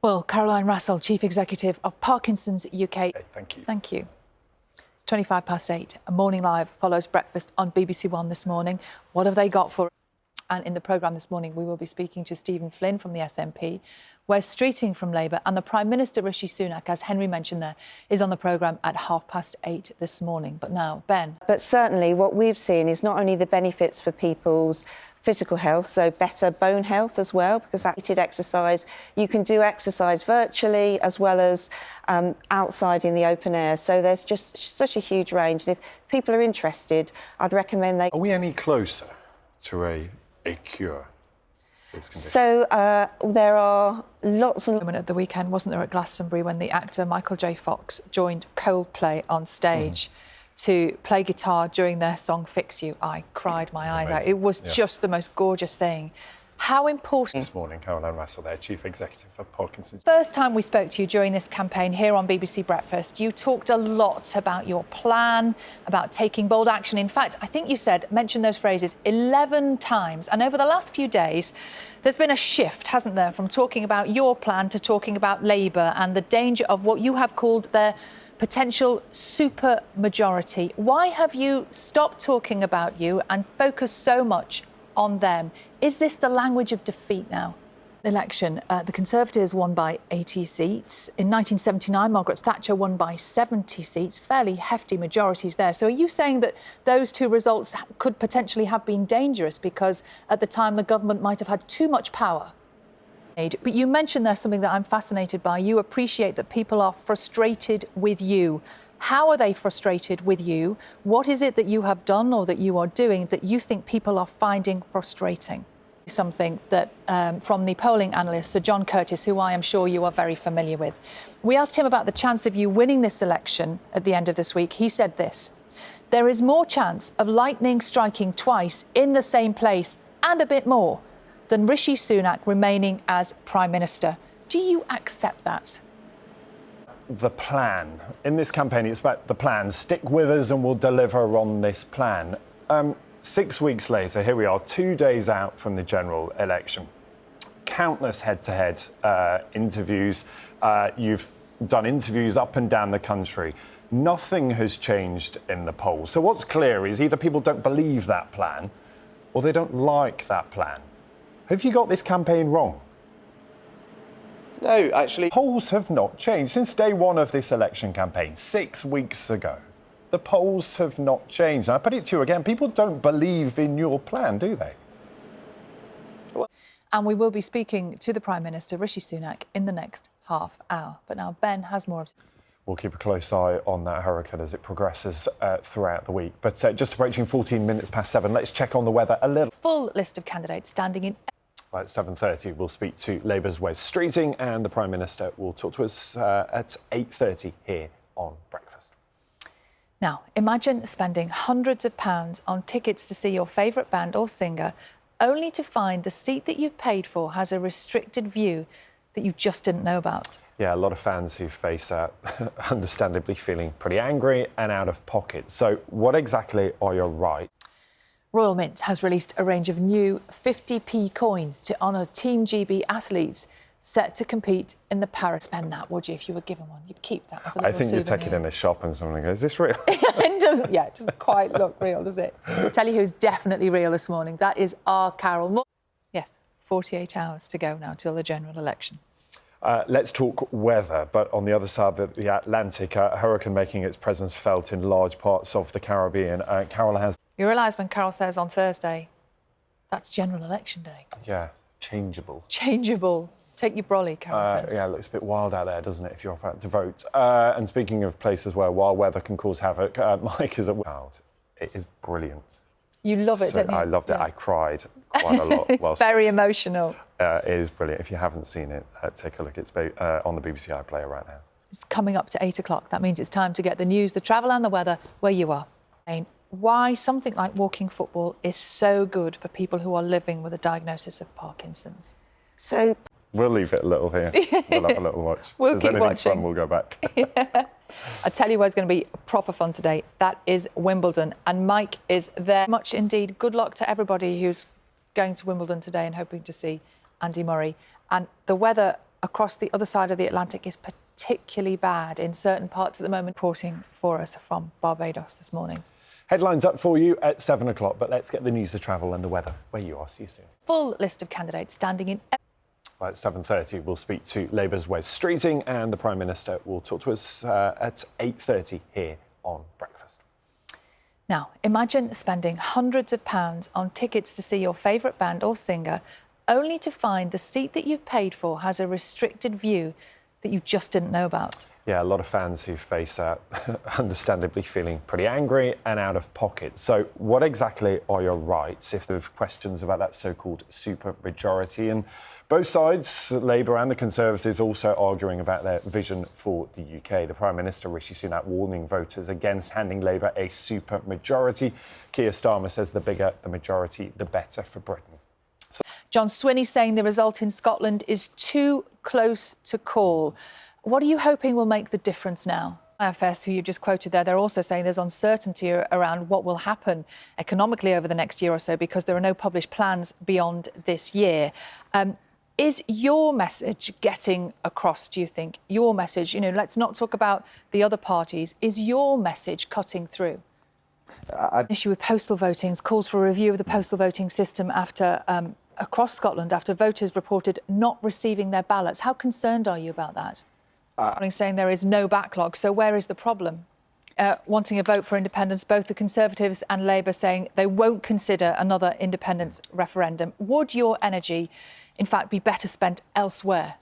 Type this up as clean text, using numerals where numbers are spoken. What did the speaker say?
Well, Caroline Russell, Chief Executive of Parkinson's UK. Thank you. Thank you. It's 25 past 8. A Morning Live follows breakfast on BBC One this morning. What have they got for us? And in the programme this morning, we will be speaking to Stephen Flynn from the SNP, Wes Streeting from Labour, and the Prime Minister, Rishi Sunak, as Henry mentioned there, is on the programme at 8:30 this morning. But now, Ben. But certainly what we've seen is not only the benefits for people's physical health, so better bone health as well, because active exercise, you can do exercise virtually as well as outside in the open air. So there's just such a huge range. And if people are interested, I'd recommend they... Are we any closer to a cure for this condition? So there are lots and... At the weekend, wasn't there, at Glastonbury, when the actor Michael J. Fox joined Coldplay on stage to play guitar during their song Fix You. I cried my eyes out. It was just the most gorgeous thing. How important... This morning, Caroline Russell there, Chief Executive of Parkinson's. First time we spoke to you during this campaign here on BBC Breakfast, you talked a lot about your plan, about taking bold action. In fact, I think you mentioned those phrases 11 times. And over the last few days, there's been a shift, hasn't there, from talking about your plan to talking about Labour and the danger of what you have called their potential super majority. Why have you stopped talking about you and focused so much on them? Is this the language of defeat now? Election, the Conservatives won by 80 seats. In 1979, Margaret Thatcher won by 70 seats, fairly hefty majorities there. So are you saying that those two results could potentially have been dangerous because at the time the government might have had too much power? But you mentioned there's something that I'm fascinated by. You appreciate that people are frustrated with you. How are they frustrated with you? What is it that you have done or that you are doing that you think people are finding frustrating? Something that from the polling analyst, Sir John Curtis, who I am sure you are very familiar with. We asked him about the chance of you winning this election at the end of this week. He said this: there is more chance of lightning striking twice in the same place and a bit more than Rishi Sunak remaining as Prime Minister. Do you accept that? The plan. In this campaign, it's about the plan. Stick with us and we'll deliver on this plan. 6 weeks later, here we are, 2 days out from the general election. Countless head-to-head interviews. You've done interviews up and down the country. Nothing has changed in the polls. So what's clear is either people don't believe that plan or they don't like that plan. Have you got this campaign wrong? No, actually. Polls have not changed since day one of this election campaign, 6 weeks ago. The polls have not changed. And I put it to you again, people don't believe in your plan, do they? And we will be speaking to the Prime Minister, Rishi Sunak, in the next half hour. But now Ben has more of... We'll keep a close eye on that hurricane as it progresses throughout the week. But just approaching 14 minutes past 7, let's check on the weather a little. Full list of candidates standing in... At 7:30, we'll speak to Labour's Wes Streeting and the Prime Minister will talk to us at 8:30 here on Breakfast. Now, imagine spending hundreds of pounds on tickets to see your favourite band or singer, only to find the seat that you've paid for has a restricted view that you just didn't know about. Yeah, a lot of fans who face that, understandably feeling pretty angry and out of pocket. So what exactly are your rights? Royal Mint has released a range of new 50p coins to honour Team GB athletes set to compete in the Paris. Spend that, would you, if you were given one? You'd keep that as a little I think souvenir. you take it in a shop and someone goes, is this real? It doesn't quite look real, does it? I'll tell you who's definitely real this morning. That is our Carol. Yes, 48 hours to go now till the general election. Let's talk weather, but on the other side of the Atlantic, a hurricane making its presence felt in large parts of the Caribbean. Carol has... You realise when Carol says on Thursday, that's general election day. Yeah, changeable. Changeable. Take your brolly, Carol says. Yeah, it looks a bit wild out there, doesn't it, if you're about to vote. And speaking of places where wild weather can cause havoc, Mike is at Wild. It is brilliant. You love it, don't you? I loved it. Yeah. I cried quite a lot. It's very emotional. It is brilliant. If you haven't seen it, take a look. It's on the BBC iPlayer right now. It's coming up to 8 o'clock. That means it's time to get the news, the travel and the weather where you are. Why something like walking football is so good for people who are living with a diagnosis of Parkinson's. So... We'll leave it a little here. We'll have a little watch. We'll if keep there's anything watching. fun, we'll go back. Yeah. I tell you where's going to be proper fun today. That is Wimbledon. And Mike is there. Much indeed. Good luck to everybody who's going to Wimbledon today and hoping to see Andy Murray. And the weather across the other side of the Atlantic is particularly bad in certain parts at the moment. Reporting for us from Barbados this morning. Headlines up for you at 7 o'clock, but let's get the news, the travel and the weather where you are. See you soon. Full list of candidates standing in. Well, at 7:30, we'll speak to Labour's Wes Streeting, and the Prime Minister will talk to us at 8:30 here on Breakfast. Now, imagine spending hundreds of pounds on tickets to see your favourite band or singer, only to find the seat that you've paid for has a restricted view that you just didn't know about. Yeah, a lot of fans who face that, understandably feeling pretty angry and out of pocket. So what exactly are your rights if there are questions about that so-called supermajority? And both sides, Labour and the Conservatives, also arguing about their vision for the UK. The Prime Minister, Rishi Sunak, warning voters against handing Labour a supermajority. Keir Starmer says the bigger the majority, the better for Britain. John Swinney saying the result in Scotland is too close to call. What are you hoping will make the difference now? IFS, who you just quoted there, they're also saying there's uncertainty around what will happen economically over the next year or so because there are no published plans beyond this year. Is your message getting across, do you think? Your message, let's not talk about the other parties. Is your message cutting through? Issue with postal voting calls for a review of the postal voting system after across Scotland after voters reported not receiving their ballots. How concerned are you about that? Saying there is no backlog, so where is the problem? Wanting a vote for independence, both the Conservatives and Labour saying they won't consider another independence referendum. Would your energy, in fact, be better spent elsewhere?